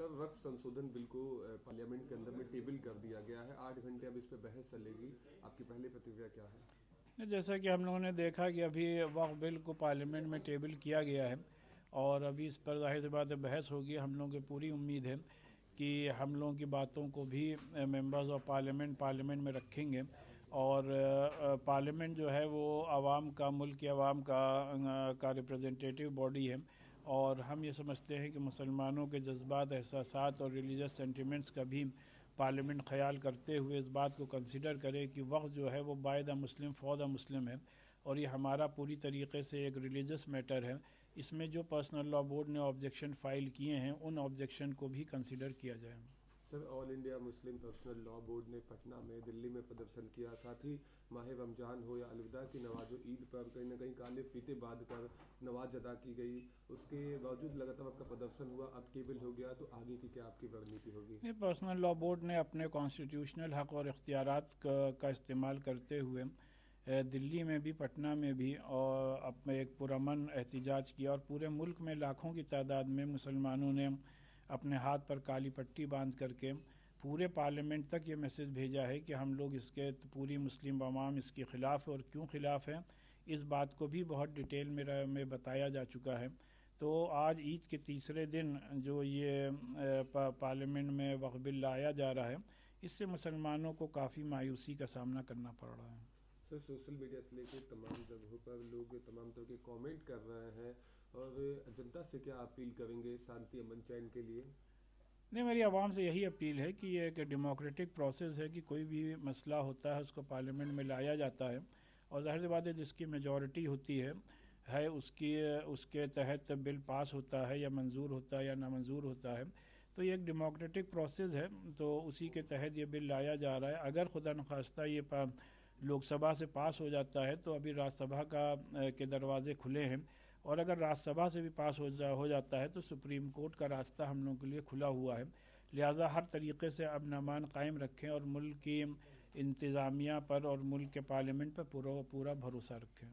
Sir वक्फ संशोधन bill को parliament के अंदर में टेबल कर दिया गया है, 8 घंटे अब इस पर बहस चलेगी, आपकी पहली प्रतिक्रिया क्या है? जैसा कि हम लोगों ने देखा कि अभी वक्फ बिल को पार्लियामेंट में टेबल किया गया है और अभी इस पर जाहिर सी बात है बहस होगी। हम लोगों की पूरी उम्मीद है कि हम लोगों की बातों को भी मेंबर्स ऑफ पार्लियामेंट में रखेंगे और पार्लियामेंट जो है वो आवाम का, मुल्क की आवाम का रिप्रेजेंटेटिव बॉडी है और हम ये समझते हैं कि मुसलमानों के जज्बात, एहसासात और रिलीजियस सेंटिमेंट्स का भी पार्लियामेंट ख्याल करते हुए इस बात को कंसिडर करे कि वक्त जो है वो by the Muslim for the Muslim है और ये हमारा पूरी तरीके से एक रिलीजियस मैटर है। इसमें जो पर्सनल लॉ बोर्ड ने ऑब्जेक्शन फाइल किए हैं उन ऑब्जेक्शन को भी कंसिडर किया जाए। Sir all India Muslim personal law board ने पटना में, दिल्ली में प्रदर्शन किया, साथ ही माह रमजान हो या अलविदा की नमाज ईद पर कहीं ना कहीं काले फीते बांध कर नमाज अदा की गई, उसके बावजूद लगातार आपका प्रदर्शन हुआ, अब केबल हो गया, तो आगे की क्या आपकी रणनीति होगी? ये पर्सनल लॉ बोर्ड ने अपने कॉन्स्टिट्यूशनल हक और इख्तियारात का इस्तेमाल करते हुए दिल्ली में भी, पटना में भी और अपने एक पुरअमन एहतजाज किया और पूरे मुल्क में लाखों की तादाद में मुसलमानों ने अपने हाथ पर काली पट्टी बांध करके पूरे पार्लियामेंट तक ये मैसेज भेजा है कि हम लोग इसके, पूरी मुस्लिम अवाम इसके ख़िलाफ़ है और क्यों ख़िलाफ़ है इस बात को भी बहुत डिटेल में बताया जा चुका है। तो आज ईद के तीसरे दिन जो ये पार्लियामेंट में वक्फ बिल लाया जा रहा है, इससे मुसलमानों को काफ़ी मायूसी का सामना करना पड़ रहा है। सर सोशल मीडिया से लेकर तमाम जगहों पर लोग तमाम तरह के कमेंट कर रहे हैं और जनता से क्या अपील करेंगे शांति अमन चैन के लिए? नहीं, मेरी आवाम से यही अपील है कि ये एक डेमोक्रेटिक प्रोसेस है कि कोई भी मसला होता है उसको पार्लियामेंट में लाया जाता है और ज़ाहिर सी बात है जिसकी मेजॉरिटी होती है उसके तहत बिल पास होता है या मंजूर होता है या नामंजूर होता है। तो ये एक डेमोक्रेटिक प्रोसेस है, तो उसी के तहत ये बिल लाया जा रहा है। अगर खुदा न खास्ता ये लोकसभा से पास हो जाता है तो अभी राज्यसभा के दरवाजे खुले हैं और अगर राज्यसभा से भी पास हो जाता है तो सुप्रीम कोर्ट का रास्ता हम लोगों के लिए खुला हुआ है। लिहाजा हर तरीके से अमन अमान कायम रखें और मुल्क की इंतज़ामिया पर और मुल्क के पार्लियामेंट पर पूरा भरोसा रखें।